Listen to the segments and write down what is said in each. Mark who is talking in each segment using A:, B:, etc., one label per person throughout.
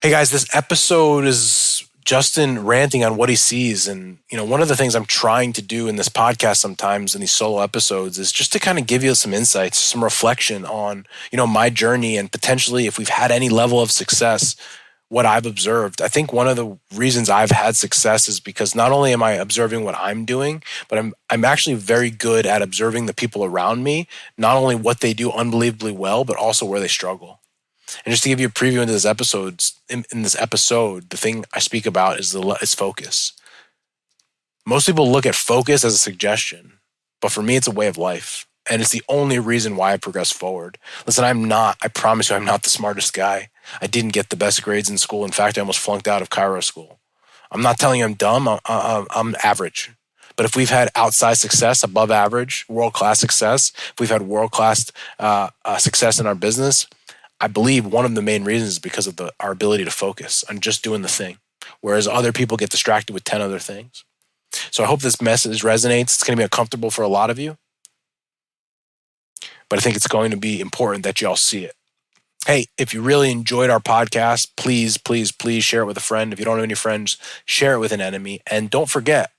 A: Hey guys, this episode is Justin ranting on what he sees. And, one of the things I'm trying to do in this podcast sometimes in these solo episodes is just to kind of give you some insights, some reflection on, my journey and potentially if we've had any level of success, what I've observed. I think one of the reasons I've had success is because not only am I observing what I'm doing, but I'm actually very good at observing the people around me, not only what they do unbelievably well, but also where they struggle. And just to give you a preview into this episode, in this episode, the thing I speak about is focus. Most people look at focus as a suggestion, but for me, it's a way of life. And it's the only reason why I progress forward. Listen, I promise you, I'm not the smartest guy. I didn't get the best grades in school. In fact, I almost flunked out of chiro school. I'm not telling you I'm dumb. I'm average. But if we've had outsized success, above average, world-class success, if we've had world-class success in our business, I believe one of the main reasons is because of our ability to focus on just doing the thing, whereas other people get distracted with 10 other things. So I hope this message resonates. It's going to be uncomfortable for a lot of you, but I think it's going to be important that you all see it. Hey, if you really enjoyed our podcast, please share it with a friend. If you don't have any friends, share it with an enemy. And don't forget,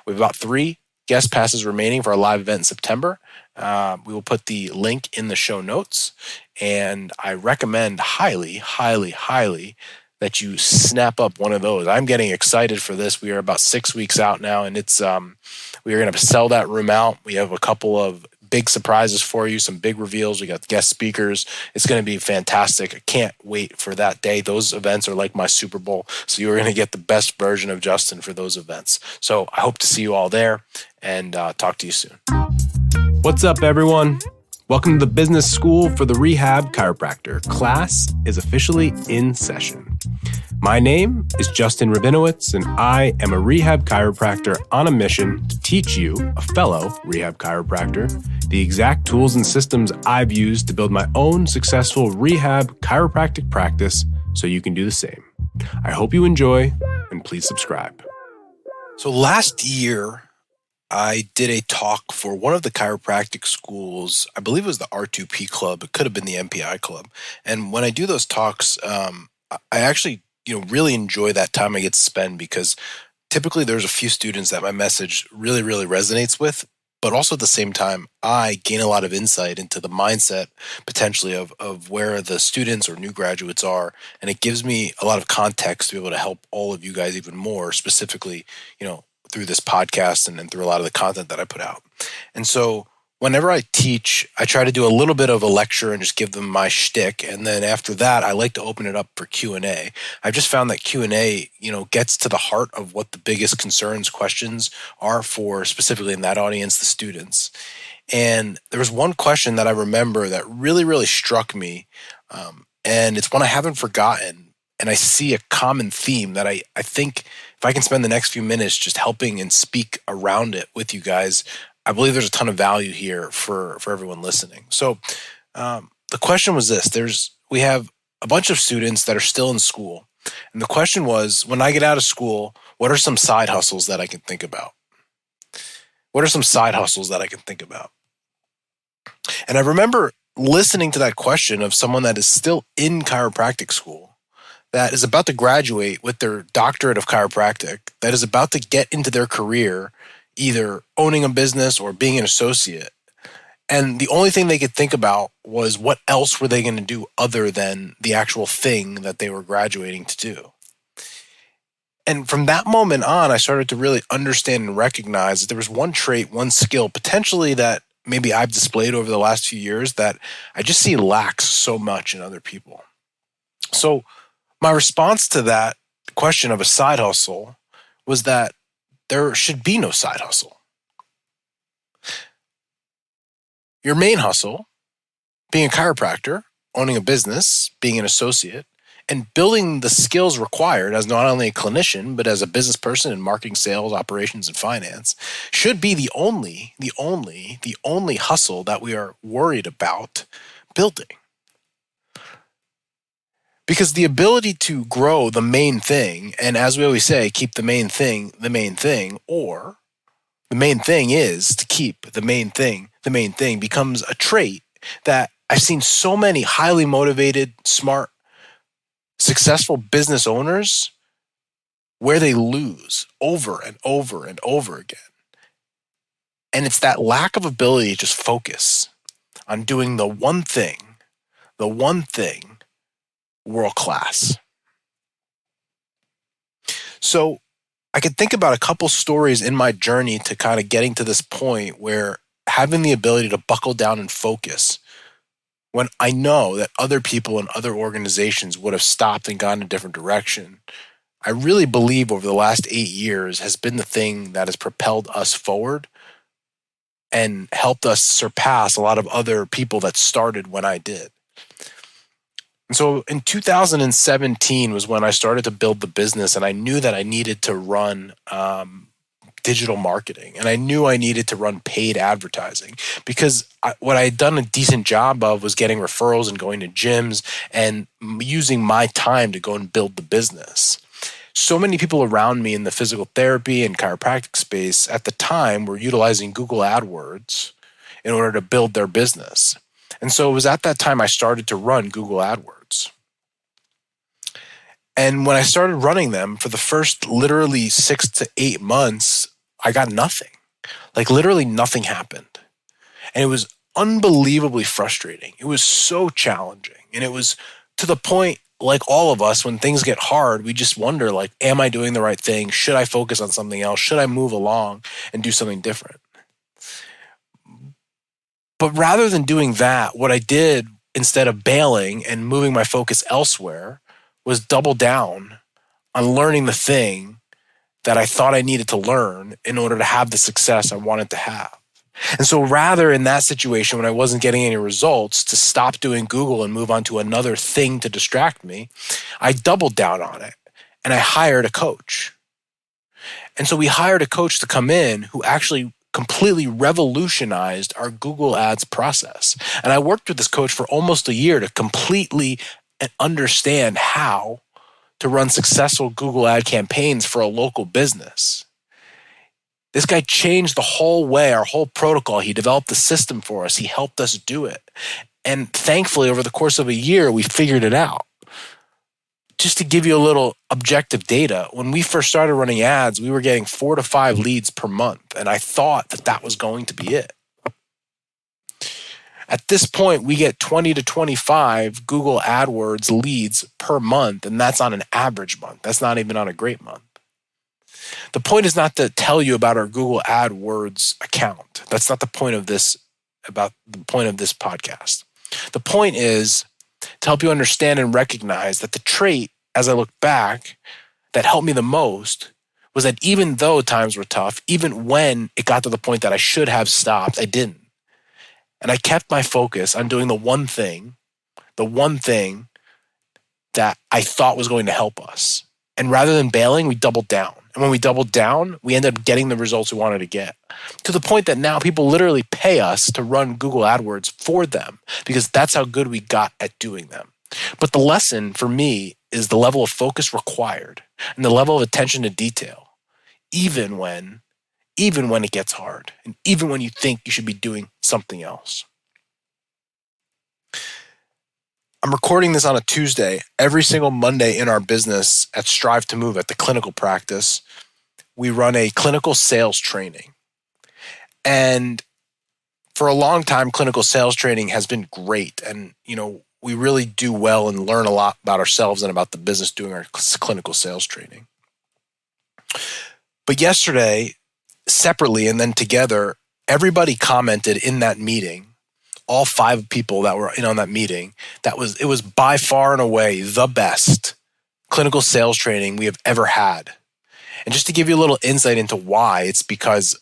A: we have about 3 guest passes remaining for our live event in September. We will put the link in the show notes. And I recommend highly that you snap up one of those. I'm getting excited for this. We are about 6 weeks out now, and it's we are going to sell that room out. We have a couple of big surprises for you, some big reveals. We got guest speakers. It's going to be fantastic. I can't wait for that day. Those events are like my Super Bowl. So you're going to get the best version of Justin for those events. So I hope to see you all there and talk to you soon. What's up, everyone? Welcome to the Business School for the Rehab Chiropractor. Class is officially in session. My name is Justin Rabinowitz, and I am a rehab chiropractor on a mission to teach you, a fellow rehab chiropractor, the exact tools and systems I've used to build my own successful rehab chiropractic practice so you can do the same. I hope you enjoy, and please subscribe. So last year, I did a talk for one of the chiropractic schools. I believe it was the R2P club. It could have been the MPI club. And when I do those talks, I actually, really enjoy that time I get to spend because typically there's a few students that my message really resonates with. But also at the same time, I gain a lot of insight into the mindset potentially of where the students or new graduates are. And it gives me a lot of context to be able to help all of you guys even more specifically, through this podcast and through a lot of the content that I put out. And so whenever I teach, I try to do a little bit of a lecture and just give them my shtick. And then after that, I like to open it up for Q&A. I've just found that Q&A, gets to the heart of what the biggest concerns, questions are for specifically in that audience, the students. And there was one question that I remember that really struck me. And it's one I haven't forgotten. And I see a common theme that I think if I can spend the next few minutes just helping and speak around it with you guys, I believe there's a ton of value here for everyone listening. So the question was this. We have a bunch of students that are still in school. And the question was, when I get out of school, what are some side hustles that I can think about? What are some side hustles that I can think about? And I remember listening to that question of someone that is still in chiropractic school, that is about to graduate with their doctorate of chiropractic, that is about to get into their career, either owning a business or being an associate. And the only thing they could think about was what else were they going to do other than the actual thing that they were graduating to do. And from that moment on, I started to really understand and recognize that there was one trait, one skill potentially that maybe I've displayed over the last few years that I just see lacks so much in other people. So my response to that question of a side hustle was that there should be no side hustle. Your main hustle, being a chiropractor, owning a business, being an associate, and building the skills required as not only a clinician, but as a business person in marketing, sales, operations, and finance, should be the only hustle that we are worried about building. Because the ability to grow the main thing, and as we always say, keep the main thing, or the main thing is to keep the main thing, becomes a trait that I've seen so many highly motivated, smart, Successful business owners, where they lose over and over and over again. And it's that lack of ability to just focus on doing the one thing world class. So I could think about a couple stories in my journey to kind of getting to this point where having the ability to buckle down and focus when I know that other people and other organizations would have stopped and gone a different direction, I really believe over the last 8 years has been the thing that has propelled us forward and helped us surpass a lot of other people that started when I did. And so in 2017 was when I started to build the business, and I knew that I needed to run digital marketing, and I knew I needed to run paid advertising because what I had done a decent job of was getting referrals and going to gyms and using my time to go and build the business. So many people around me in the physical therapy and chiropractic space at the time were utilizing Google AdWords in order to build their business. And so it was at that time I started to run Google AdWords. And when I started running them for the first literally 6 to 8 months, I got nothing. Like literally nothing happened. And it was unbelievably frustrating. It was so challenging. And it was to the point, like all of us, when things get hard, we just wonder, like, am I doing the right thing? Should I focus on something else? Should I move along and do something different? But rather than doing that, what I did instead of bailing and moving my focus elsewhere was double down on learning the thing that I thought I needed to learn in order to have the success I wanted to have. And so rather in that situation, when I wasn't getting any results, to stop doing Google and move on to another thing to distract me, I doubled down on it and I hired a coach. And so we hired a coach to come in who actually completely revolutionized our Google Ads process. And I worked with this coach for almost a year to completely understand how to run successful Google ad campaigns for a local business. This guy changed the whole way, our whole protocol. He developed the system for us. He helped us do it. And thankfully, over the course of a year, we figured it out. Just to give you a little objective data, when we first started running ads, we were getting 4 to 5 leads per month. And I thought that that was going to be it. At this point, we get 20 to 25 Google AdWords leads per month, and that's on an average month. That's not even on a great month. The point is not to tell you about our Google AdWords account. That's not the point of this, about the point of this podcast. The point is to help you understand and recognize that the trait, as I look back, that helped me the most was that even though times were tough, even when it got to the point that I should have stopped, I didn't. And I kept my focus on doing the one thing that I thought was going to help us. And rather than bailing, we doubled down. And when we doubled down, we ended up getting the results we wanted to get. To the point that now people literally pay us to run Google AdWords for them because that's how good we got at doing them. But the lesson for me is the level of focus required and the level of attention to detail, even when it gets hard and even when you think you should be doing something else. I'm recording this on a Tuesday. Every single Monday in our business at Strive to Move at the clinical practice, we run a clinical sales training. And for a long time, clinical sales training has been great. And, we really do well and learn a lot about ourselves and about the business doing our clinical sales training. But yesterday, separately and then together, everybody commented in that meeting, all 5 people that were in on that meeting, it was by far and away the best clinical sales training we have ever had. And just to give you a little insight into why, it's because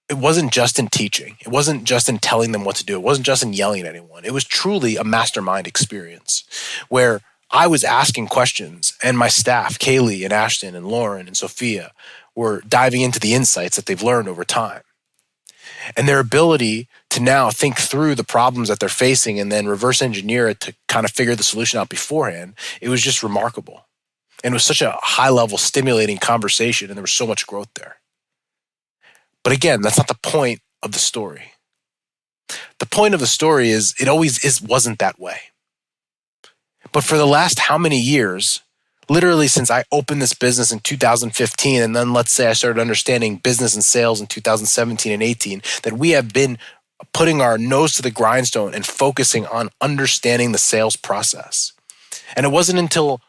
A: it wasn't just in teaching. It wasn't just in telling them what to do. It wasn't just in yelling at anyone. It was truly a mastermind experience where I was asking questions and my staff, Kaylee and Ashton and Lauren and Sophia, were diving into the insights that they've learned over time. And their ability to now think through the problems that they're facing and then reverse engineer it to kind of figure the solution out beforehand, it was just remarkable. And it was such a high-level, stimulating conversation, and there was so much growth there. But again, that's not the point of the story. The point of the story is it always wasn't that way. But for the last how many years, literally since I opened this business in 2015, and then let's say I started understanding business and sales in 2017 and 18, that we have been putting our nose to the grindstone and focusing on understanding the sales process. And it wasn't until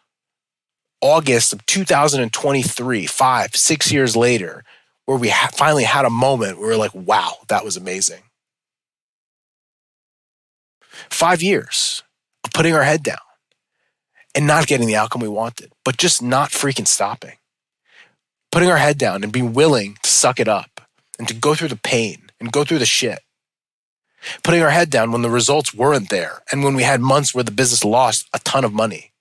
A: August of 2023, 5-6 years later, where we finally had a moment where we were like, wow, that was amazing. 5 years of putting our head down and not getting the outcome we wanted, but just not freaking stopping. Putting our head down and being willing to suck it up and to go through the pain and go through the shit. Putting our head down when the results weren't there and when we had months where the business lost a ton of money.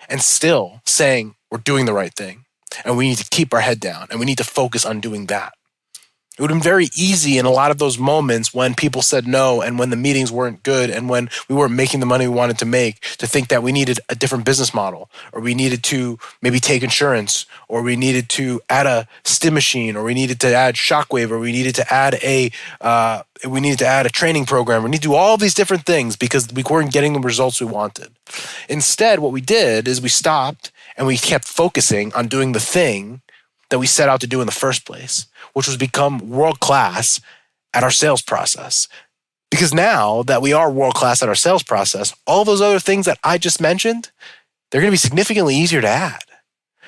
A: And still saying we're doing the right thing and we need to keep our head down and we need to focus on doing that. It would have been very easy in a lot of those moments when people said no and when the meetings weren't good and when we weren't making the money we wanted to make to think that we needed a different business model, or we needed to maybe take insurance, or we needed to add a stim machine, or we needed to add shockwave, or we needed to add a training program. We need to do all these different things because we weren't getting the results we wanted. Instead, what we did is we stopped and we kept focusing on doing the thing that we set out to do in the first place, which was become world-class at our sales process. Because now that we are world-class at our sales process, all those other things that I just mentioned, they're going to be significantly easier to add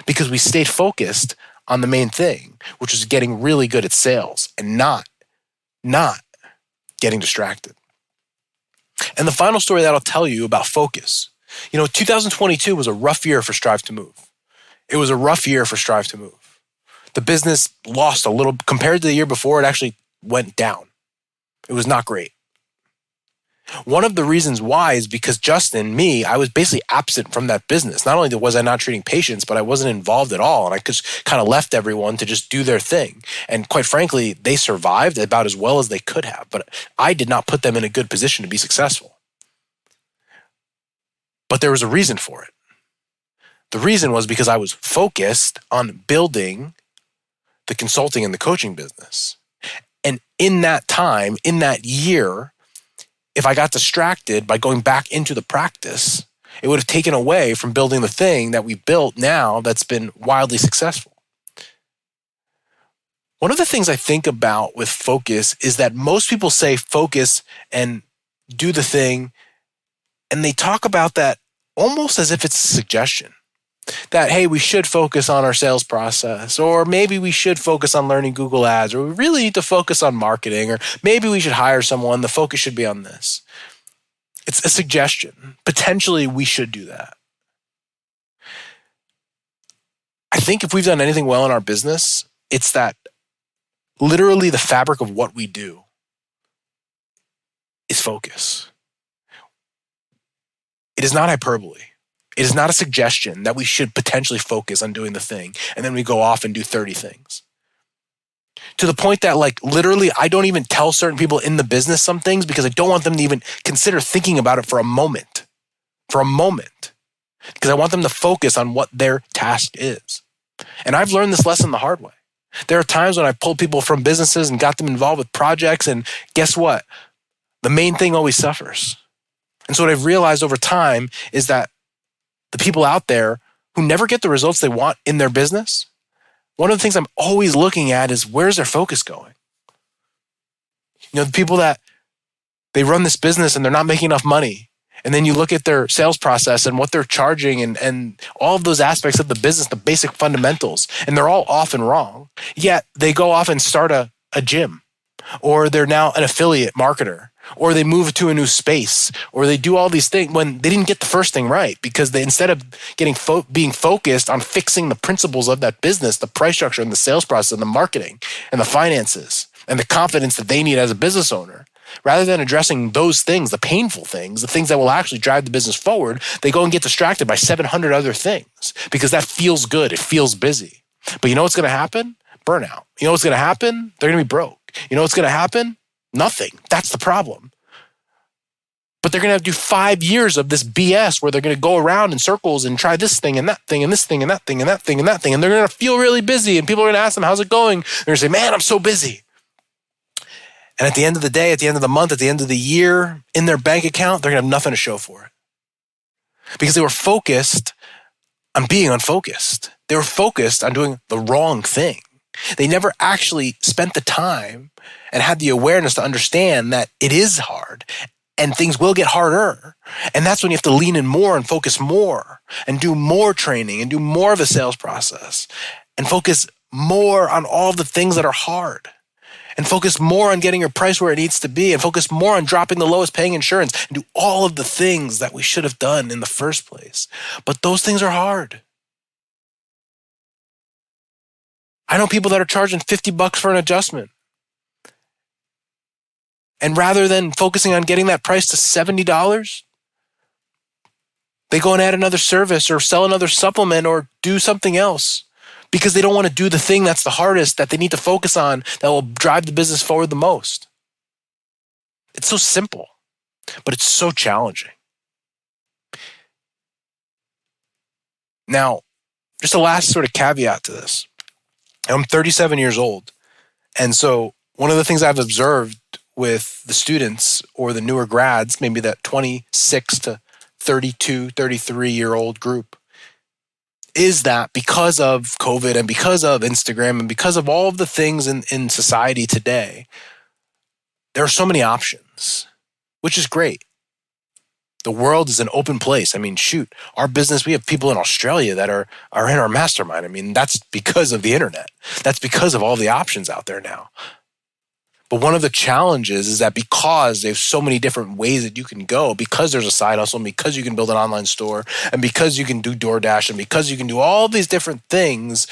A: because we stayed focused on the main thing, which was getting really good at sales and not getting distracted. And the final story that I'll tell you about focus. 2022 was a rough year for Strive to Move. It was a rough year for Strive to Move. The business lost a little compared to the year before. It actually went down. It was not great. One of the reasons why is because I was basically absent from that business. Not only was I not treating patients, but I wasn't involved at all. And I just kind of left everyone to just do their thing. And quite frankly, they survived about as well as they could have. But I did not put them in a good position to be successful. But there was a reason for it. The reason was because I was focused on building the consulting and the coaching business. And in that time, in that year, if I got distracted by going back into the practice, it would have taken away from building the thing that we've built now that's been wildly successful. One of the things I think about with focus is that most people say focus and do the thing, and they talk about that almost as if it's a suggestion. That, hey, we should focus on our sales process, or maybe we should focus on learning Google Ads, or we really need to focus on marketing, or maybe we should hire someone. The focus should be on this. It's a suggestion. Potentially, we should do that. I think if we've done anything well in our business, it's that literally the fabric of what we do is focus. It is not hyperbole. It is not a suggestion that we should potentially focus on doing the thing and then we go off and do 30 things. To the point that literally I don't even tell certain people in the business some things because I don't want them to even consider thinking about it for a moment. Because I want them to focus on what their task is. And I've learned this lesson the hard way. There are times when I've pulled people from businesses and got them involved with projects, and guess what? The main thing always suffers. And so what I've realized over time is that the people out there who never get the results they want in their business, one of the things I'm always looking at is where's their focus going? The people that they run this business and they're not making enough money. And then you look at their sales process and what they're charging and all of those aspects of the business, the basic fundamentals, and they're all often wrong. Yet they go off and start a gym, or they're now an affiliate marketer, or they move to a new space, or they do all these things when they didn't get the first thing right because they, instead of being focused on fixing the principles of that business, the price structure and the sales process and the marketing and the finances and the confidence that they need as a business owner, rather than addressing those things, the painful things, the things that will actually drive the business forward, they go and get distracted by 700 other things because that feels good. It feels busy. But you know what's going to happen? Burnout. You know what's going to happen? They're going to be broke. You know what's going to happen? Nothing. That's the problem. But they're going to have to do 5 years of this BS where they're going to go around in circles and try this thing and that thing and this thing and that thing and that thing and that thing. And they're going to feel really busy. And people are going to ask them, how's it going? They're going to say, man, I'm so busy. And at the end of the day, at the end of the month, at the end of the year, in their bank account, they're going to have nothing to show for it. because they were focused on being unfocused. They were focused on doing the wrong thing. They never actually spent the time and had the awareness to understand that it is hard and things will get harder. And that's when you have to lean in more and focus more and do more training and do more of a sales process and focus more on all the things that are hard and focus more on getting your price where it needs to be and focus more on dropping the lowest paying insurance and do all of the things that we should have done in the first place. But those things are hard. I know people that are charging $50 for an adjustment. And rather than focusing on getting that price to $70, they go and add another service or sell another supplement or do something else because they don't want to do the thing that's the hardest that they need to focus on that will drive the business forward the most. It's so simple, but it's so challenging. Now, just a last sort of caveat to this. I'm 37 years old. And so one of the things I've observed with the students or the newer grads, maybe that 26 to 32, 33-year-old group, is that because of COVID and because of Instagram and because of all of the things in society today, there are so many options, which is great. The world is an open place. I mean, shoot, our business, we have people in Australia that are in our mastermind. I mean, that's because of the internet. That's because of all the options out there now. But one of the challenges is that because there's so many different ways that you can go, because there's a side hustle, and because you can build an online store, and because you can do DoorDash, and because you can do all these different things,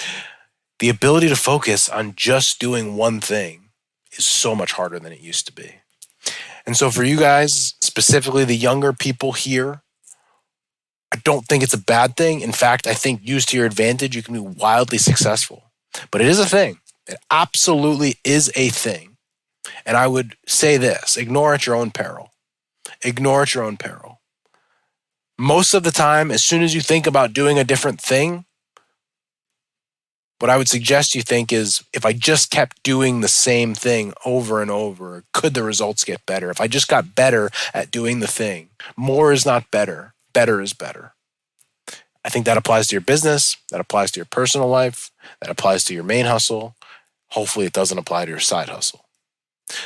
A: the ability to focus on just doing one thing is so much harder than it used to be. And so for you guys, specifically the younger people here, I don't think it's a bad thing. In fact, I think used to your advantage, you can be wildly successful. But it is a thing. It absolutely is a thing. And I would say this, ignore at your own peril. Ignore at your own peril. Most of the time, as soon as you think about doing a different thing, what I would suggest you think is, if I just kept doing the same thing over and over, could the results get better? If I just got better at doing the thing, more is not better. Better is better. I think that applies to your business. That applies to your personal life. That applies to your main hustle. Hopefully it doesn't apply to your side hustle.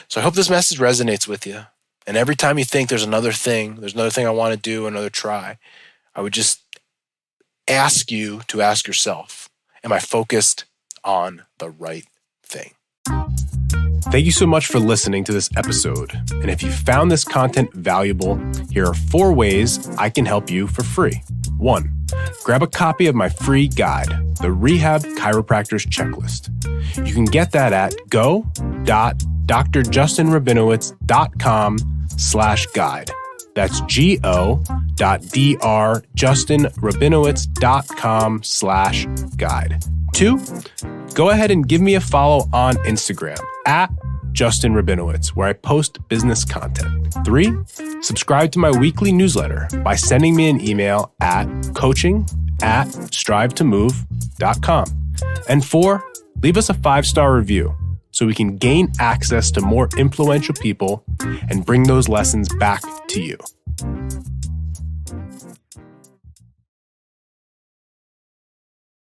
A: So I hope this message resonates with you. And every time you think there's another thing I want to do, another try, I would just ask you to ask yourself, am I focused on the right thing? Thank you so much for listening to this episode. And if you found this content valuable, here are 4 ways I can help you for free. 1, grab a copy of my free guide, the Rehab Chiropractor's Checklist. You can get that at go.drjustinrabinowitz.com/guide. That's go.drjustinrabinowitz.com/guide. 2, go ahead and give me a follow on Instagram at Justin Rabinowitz, where I post business content. 3, subscribe to my weekly newsletter by sending me an email at coaching@strivetomove.com. And 4, leave us a 5-star review so we can gain access to more influential people and bring those lessons back to you.